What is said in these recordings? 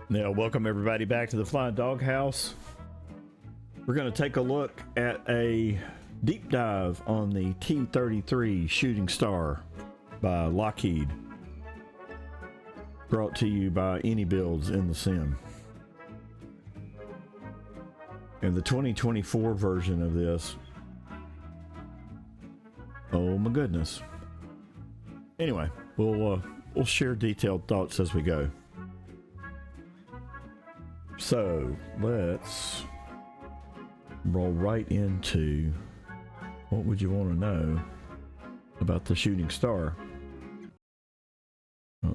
Now, welcome everybody back to the Flying Doghouse. We're going to take a look at a deep dive on the T-33 Shooting Star by Lockheed. Brought to you by Any Builds in the Sim. And the 2024 version of this, oh my goodness. Anyway, we'll share detailed thoughts as we go. So let's roll right into what would you want to know about the Shooting Star.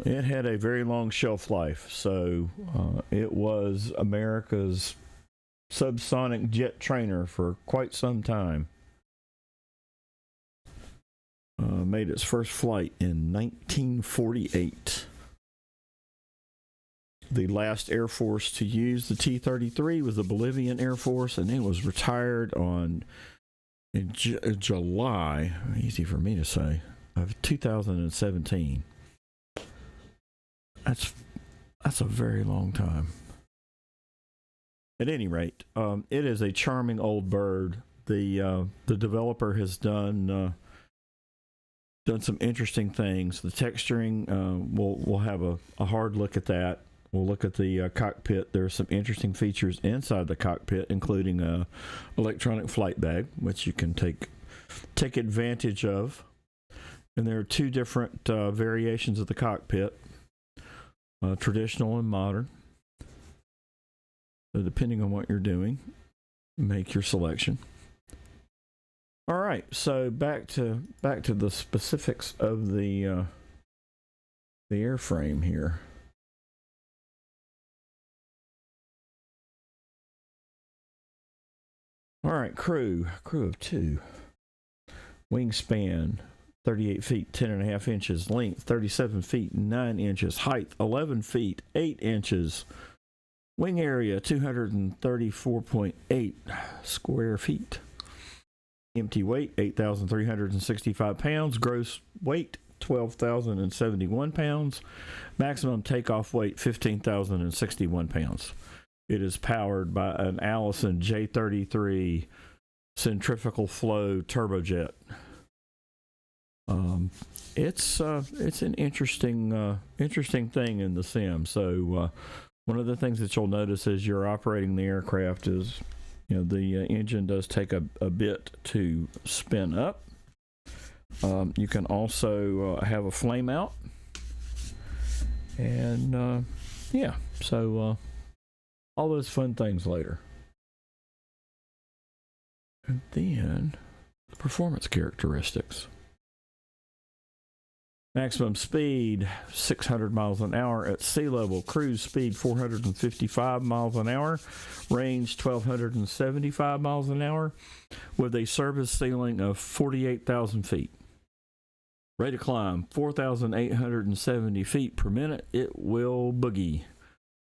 It had a very long shelf life, so it was America's subsonic jet trainer for quite some time. Made its first flight in 1948. The last Air Force to use the T-33 was the Bolivian Air Force, and it was retired in July, easy for me to say, of 2017. That's a very long time. At any rate, it is a charming old bird. The developer has done some interesting things. The texturing, we'll have a hard look at that. We'll look at the cockpit. There are some interesting features inside the cockpit, including a electronic flight bag, which you can take advantage of. And there are two different variations of the cockpit, traditional and modern. So depending on what you're doing, make your selection. All right, so back to the specifics of the airframe here. All right, crew of 2. Wingspan 38 feet 10.5 inches, length 37 feet 9 inches, height 11 feet 8 inches, wing area 234.8 square feet, empty weight 8,365 pounds, gross weight 12,071 pounds, maximum takeoff weight 15,061 pounds. It is powered by an Allison J33 centrifugal flow turbojet. It's an interesting thing in the sim. So one of the things that you'll notice as you're operating the aircraft is, the engine does take a bit to spin up. You can also have a flame out, and so all those fun things later. And then the performance characteristics. Maximum speed 600 miles an hour at sea level, cruise speed 455 miles an hour, range 1,275 miles an hour, with a service ceiling of 48,000 feet. Rate of climb 4,870 feet per minute. It will boogie.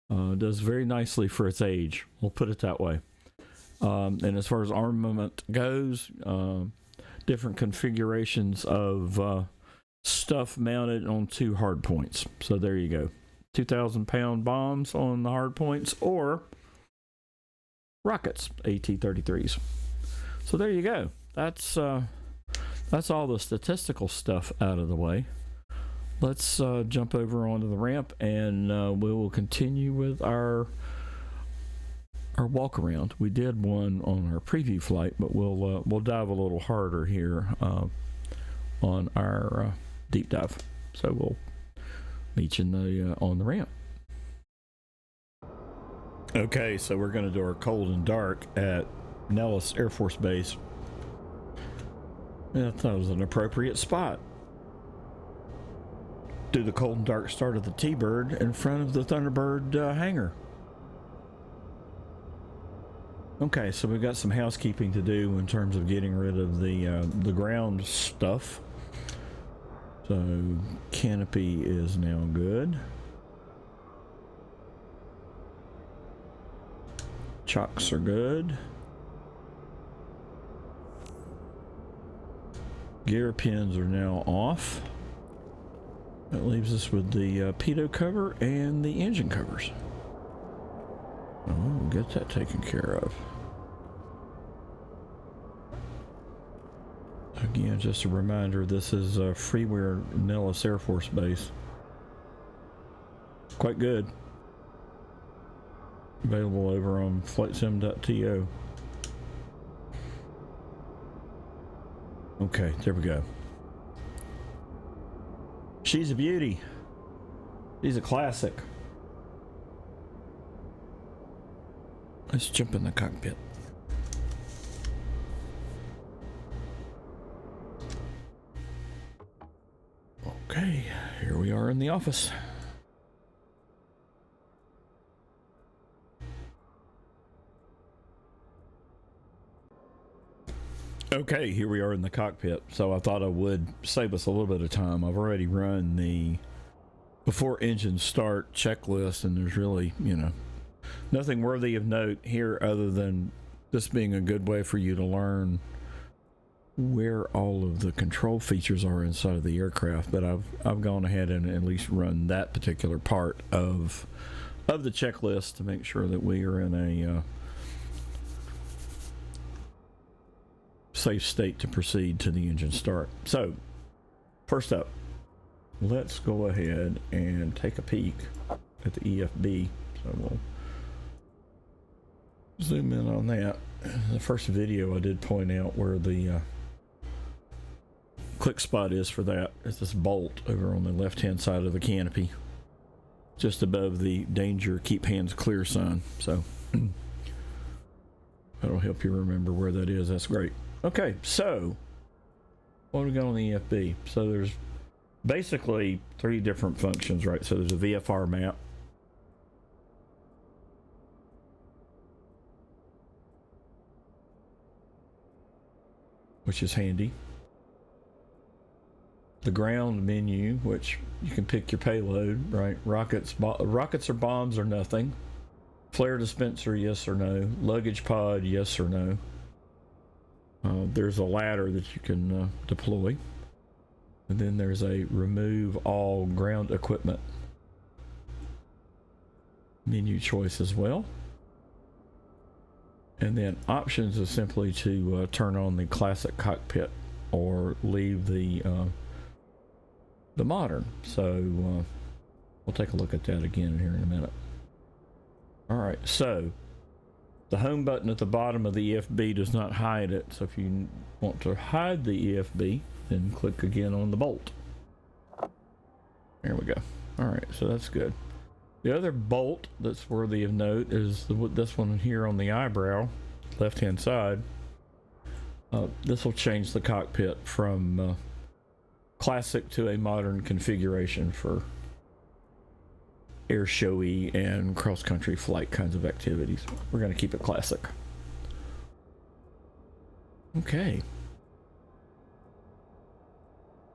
Does very nicely for its age, we'll put it that way. And as far as armament goes, different configurations of stuff mounted on 2 hard points. So there you go. 2,000-pound bombs on the hard points, or rockets, AT-33s. So there you go. That's all the statistical stuff out of the way. Let's jump over onto the ramp, and we will continue with our walk around. We did one on our preview flight, but we'll dive a little harder here on our deep dive. So we'll meet you on the ramp. Okay, so we're going to do our cold and dark at Nellis Air Force Base. I thought it was an appropriate spot. Do the cold and dark start of the T-Bird in front of the Thunderbird hangar. Okay, so we've got some housekeeping to do in terms of getting rid of the ground stuff. So canopy is now good. Chocks are good. Gear pins are now off. That leaves us with the pitot cover and the engine covers. Oh, we'll get that taken care of. Again, just a reminder, this is Freeware Nellis Air Force Base. Quite good. Available over on Flightsim.to. Okay, there we go. She's a beauty. She's a classic. Let's jump in the cockpit. Okay, here we are in the office. Okay, here we are in the cockpit. So I thought I would save us a little bit of time. I've already run the before engine start checklist, and there's really, nothing worthy of note here other than this being a good way for you to learn where all of the control features are inside of the aircraft. But I've gone ahead and at least run that particular part of the checklist to make sure that we are in a safe state to proceed to the engine start. So first up, let's go ahead and take a peek at the EFB. So we'll zoom in on that. The first video I did point out where the click spot is for that. It's this bolt over on the left hand side of the canopy, just above the danger keep hands clear sign. So that'll help you remember where that is. That's great. Okay, so what do we got on the EFB? So there's basically 3 different functions, right? So there's a VFR map, which is handy. The ground menu, which you can pick your payload, right? Rockets or bombs or nothing. Flare dispenser, yes or no. Luggage pod, yes or no. There's a ladder that you can deploy. And then there's a remove all ground equipment menu choice as well. And then options is simply to turn on the classic cockpit or leave the modern. So we'll take a look at that again here in a minute. All right, so the home button at the bottom of the EFB does not hide it. So if you want to hide the EFB, then click again on the bolt. There we go. All right, so that's good. The other bolt that's worthy of note is this one here on the eyebrow, left hand side. This will change the cockpit from classic to a modern configuration for air showy and cross-country flight kinds of activities. We're going to keep it classic. Okay.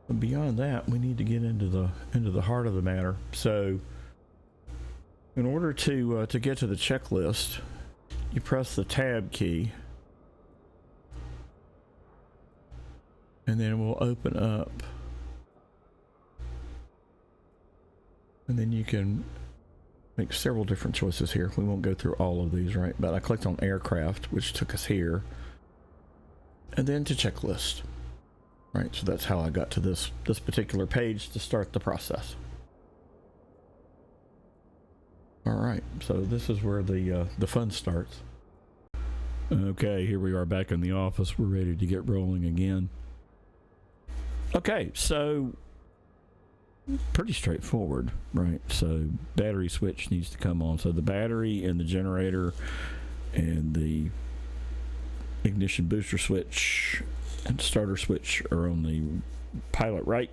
But beyond that, we need to get into the heart of the matter. So in order to get to the checklist, you press the tab key, and then we'll open up, and then you can make several different choices here. We won't go through all of these, right? But I clicked on aircraft, which took us here, and then to checklist, right? So that's how I got to this particular page to start the process. All right, so this is where the fun starts. Okay, here we are back in the office. We're ready to get rolling again. Okay, so pretty straightforward, right? So battery switch needs to come on. So the battery and the generator and the ignition booster switch and starter switch are on the pilot right.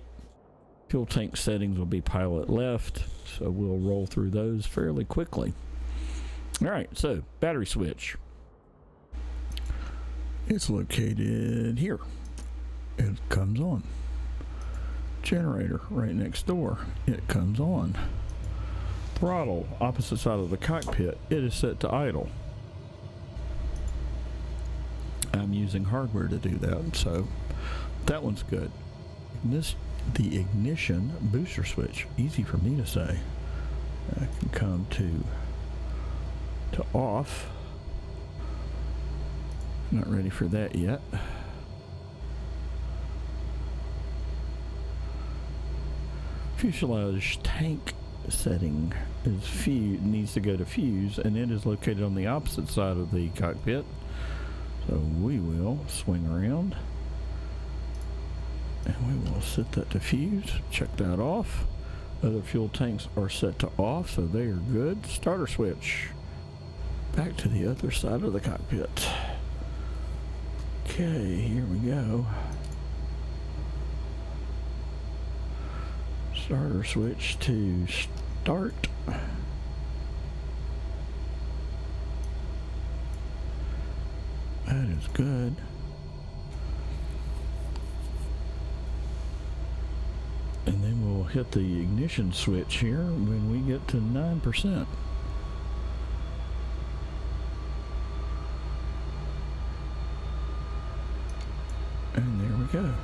Fuel tank settings will be pilot left. So we'll roll through those fairly quickly. All right, so battery switch. It's located here. It comes on. Generator right next door. It comes on. Throttle opposite side of the cockpit. It is set to idle. I'm using hardware to do that, so that one's good. The ignition booster switch, easy for me to say. I can come to to off. Not ready for that yet. Fuselage tank setting is needs to go to fuse, and it is located on the opposite side of the cockpit. So we will swing around and we will set that to fuse. Check that off. Other fuel tanks are set to off, so they are good. Starter switch. Back to the other side of the cockpit. Okay, here we go. Starter switch to start. That is good. And then we'll hit the ignition switch here when we get to 9%. And there we go.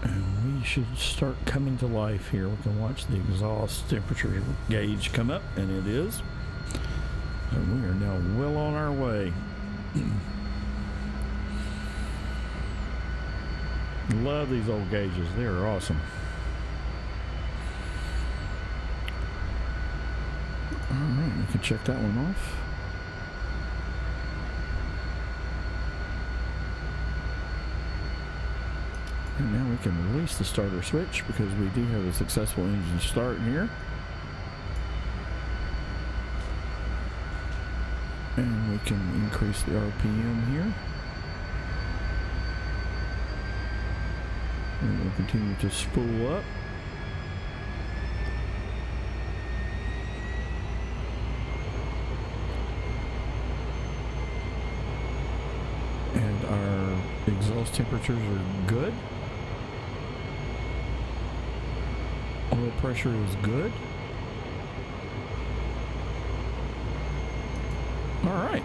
And we should start coming to life here. We can watch the exhaust temperature gauge come up, and it is. And we are now well on our way. Love these old gauges. They are awesome. Alright, we can check that one off. And now we can release the starter switch because we do have a successful engine start here. And we can increase the RPM here. And we'll continue to spool up. And our exhaust temperatures are good. Oil pressure is good. Alright.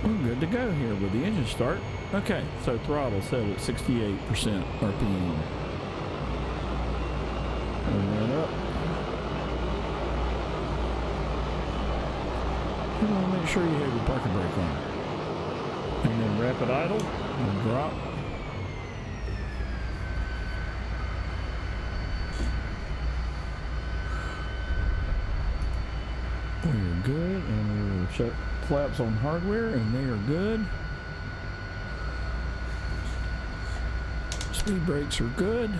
We're good to go here with the engine start. Okay, so throttle set at 68% RPM. Turn that up. You want to make sure you have your parking brake on. And then rapid idle and drop. We are good, and we will check flaps on hardware, and they are good. Speed brakes are good.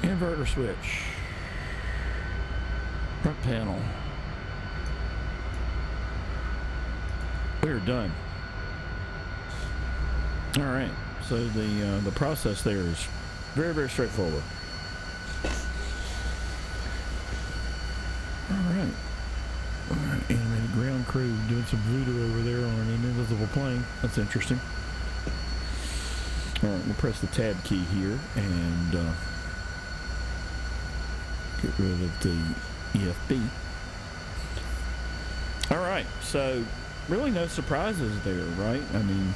Inverter switch. Front panel. We are done. All right, so the process there is very, very straightforward. Alright, animated ground crew doing some voodoo over there on an invisible plane. That's interesting. Alright, we'll press the tab key here and get rid of the EFB. Alright, so really no surprises there, right? I mean,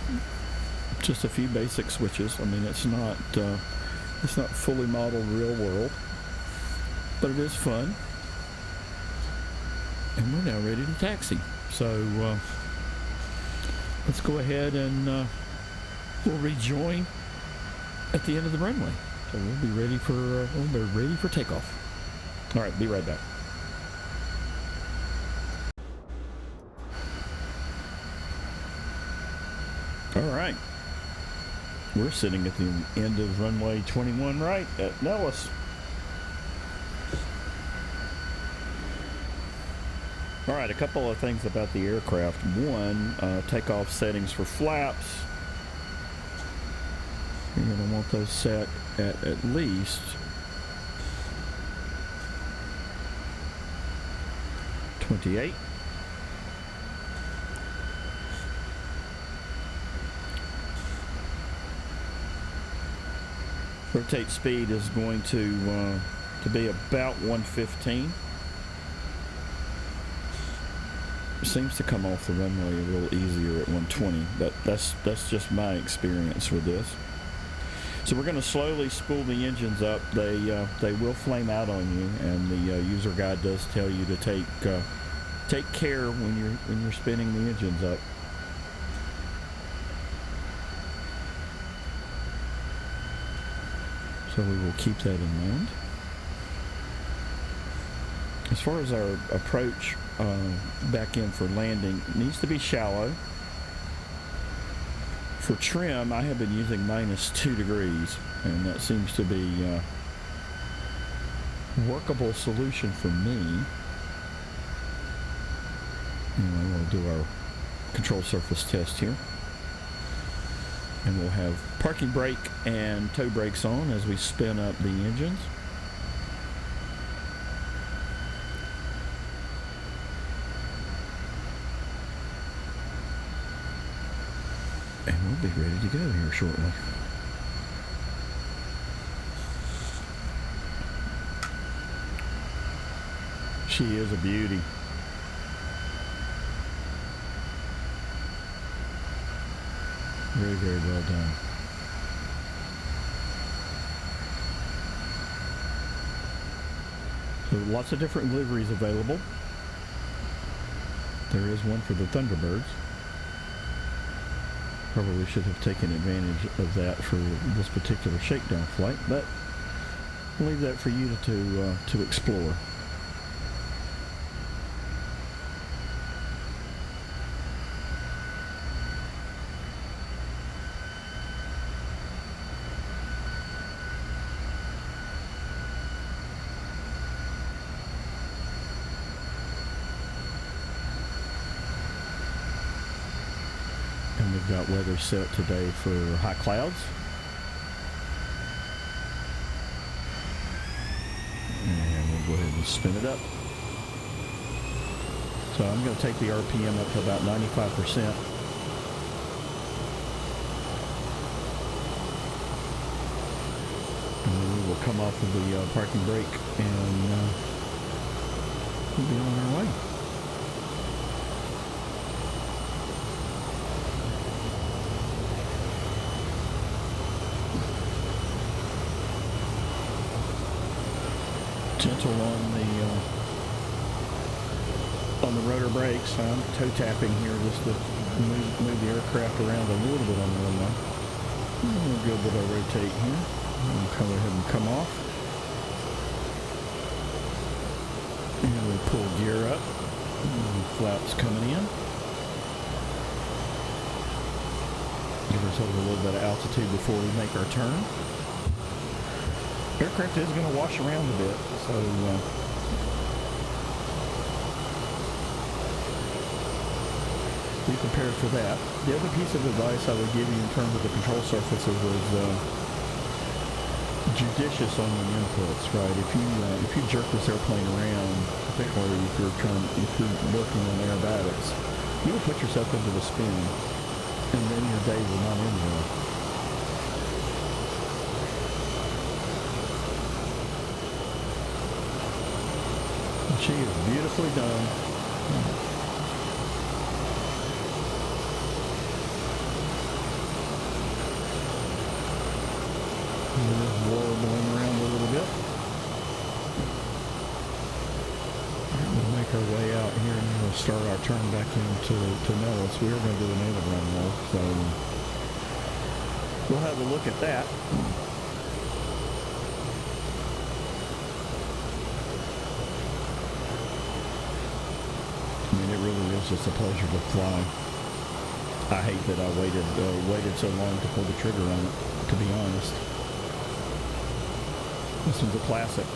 just a few basic switches. I mean, it's not fully modeled real world, but it is fun. And we're now ready to taxi. So let's go ahead and we'll rejoin at the end of the runway. So we'll be ready for takeoff. All right, be right back. All right, we're sitting at the end of runway 21 right at Nellis. All right, a couple of things about the aircraft. One, takeoff settings for flaps. You're going to want those set at least 28. Rotate speed is going to be about 115. Seems to come off the runway a little easier at 120, but that's just my experience with this. So we're going to slowly spool the engines up. They will flame out on you, and the user guide does tell you to take care when you're spinning the engines up. So we will keep that in mind. As far as our approach back in for landing, it needs to be shallow. For trim, I have been using -2 degrees, and that seems to be a workable solution for me. And we'll do our control surface test here. And we'll have parking brake and tow brakes on as we spin up the engines. And we'll be ready to go here shortly. She is a beauty. Very, very well done. So lots of different liveries available. There is one for the Thunderbirds. Probably should have taken advantage of that for this particular shakedown flight, but I'll leave that for you to explore. And we've got weather set today for high clouds. And we'll go ahead and spin it up. So I'm going to take the RPM up to about 95%. And then we will come off of the parking brake and we'll be on our way. Gentle on the rotor brakes. I'm toe tapping here just to move the aircraft around a little bit on the runway. We'll give it a rotate here. We'll go ahead and come off. And we'll pull gear up. And flaps coming in. Give ourselves a little bit of altitude before we make our turn. Aircraft is going to wash around a bit, so be prepared for that. The other piece of advice I would give you in terms of the control surfaces is judicious on the inputs, right? If you jerk this airplane around, particularly if you're working on aerobatics, you will put yourself into the spin, and then your day will not end well. She is beautifully done. Warbling around a little bit. We'll make our way out here and we'll start our turn back into Nellis. We are going to do a native run roll, so we'll have a look at that. I mean, it really is just a pleasure to fly. I hate that I waited so long to pull the trigger on it, to be honest. This one's a classic.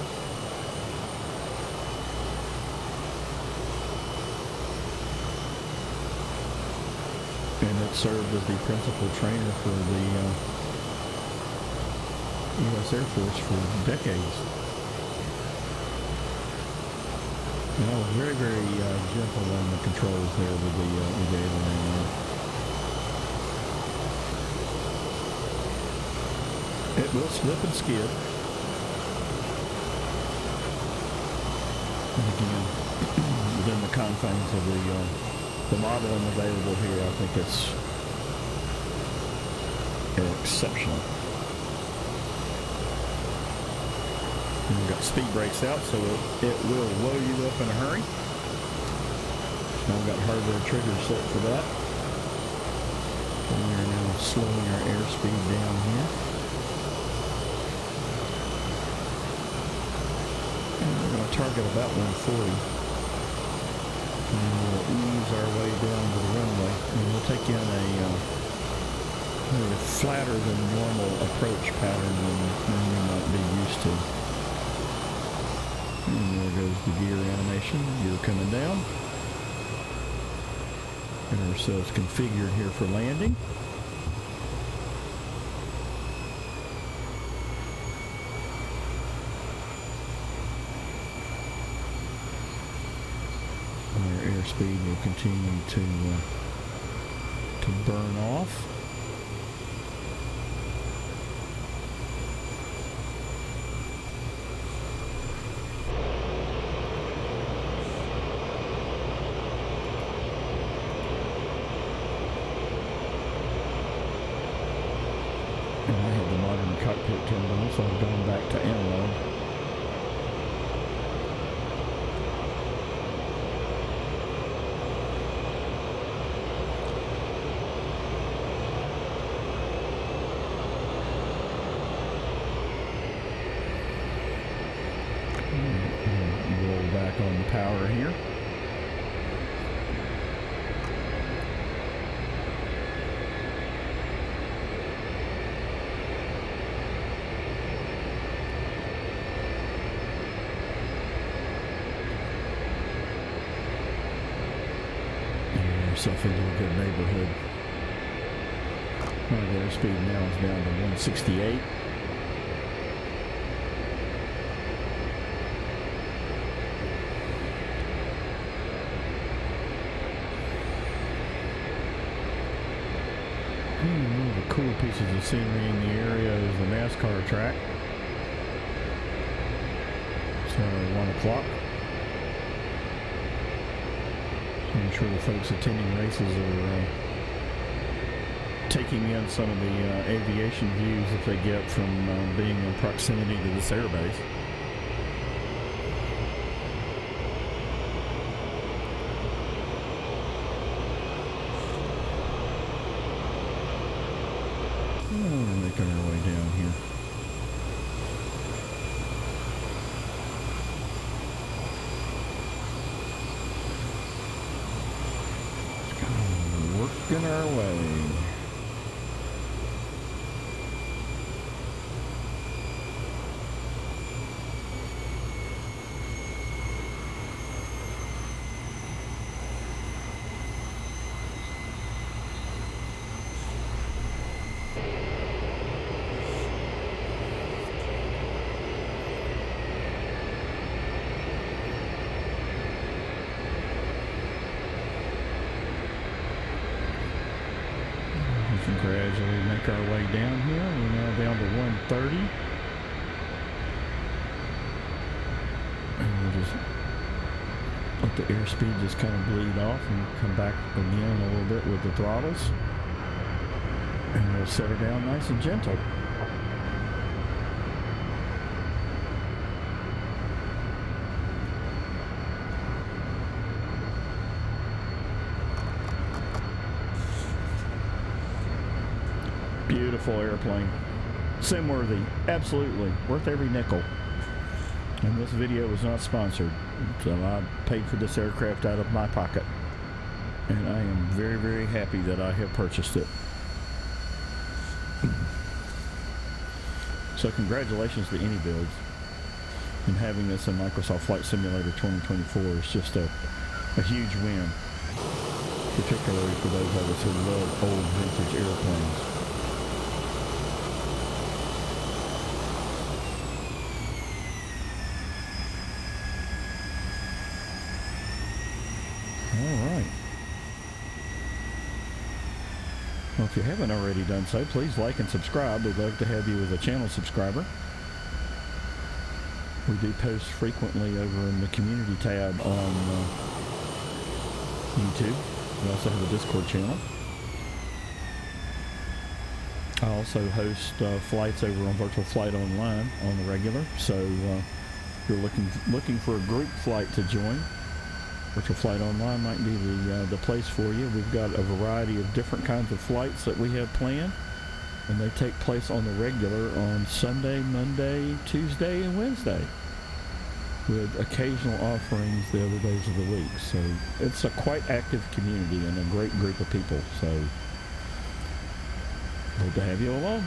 And it served as the principal trainer for the U.S. Air Force for decades. And I was very, very gentle on the controls there with the aileron there. It will slip and skid. And again, within the confines of the modeling available here, I think it's exceptional. And we've got speed brakes out, so it will low you up in a hurry. Now we've got hardware triggers set for that. And we are now slowing our airspeed down here. And we're going to target about 140. And we'll ease our way down to the runway. And we'll take in a flatter than normal approach pattern than you might be used to. And there goes the gear animation. Gear coming down. Get ourselves configured here for landing. Our airspeed will continue to burn off. And I had the modern cockpit turned on, so I've gone back to analog. Roll back on the power here. Yourself into a good neighborhood. The airspeed now is down to 168. One of the cool pieces of scenery in the area is the NASCAR track. It's 1 o'clock. I'm sure the folks attending races are taking in some of the aviation views that they get from being in proximity to this airbase. We're making our way down here. Working our way. Gradually make our way down here. We're now down to 130. And we'll just let the airspeed just kind of bleed off and come back again a little bit with the throttles. And we'll set her down nice and gentle. Beautiful airplane. Simworthy, absolutely worth every nickel. And this video was not sponsored, so I paid for this aircraft out of my pocket. And I am very, very happy that I have purchased it. So congratulations to any builds. And having this in Microsoft Flight Simulator 2024 is just a huge win. Particularly for those of us who love old vintage airplanes. Alright. Well, if you haven't already done so, please like and subscribe. We'd love to have you as a channel subscriber. We do post frequently over in the community tab on YouTube. We also have a Discord channel. I also host flights over on Virtual Flight Online on the regular. So if you're looking for a group flight to join, Virtual Flight Online might be the place for you. We've got a variety of different kinds of flights that we have planned, and they take place on the regular on Sunday, Monday, Tuesday, and Wednesday, with occasional offerings the other days of the week. So it's a quite active community and a great group of people. So good to have you along.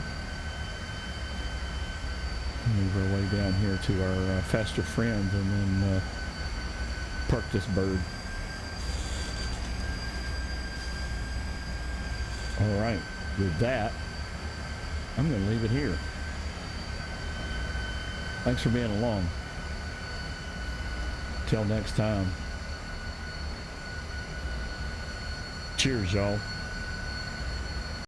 Move our way down here to our faster friends and then park this bird. All right, with that, I'm going to leave it here. Thanks for being along. Till next time. Cheers, y'all.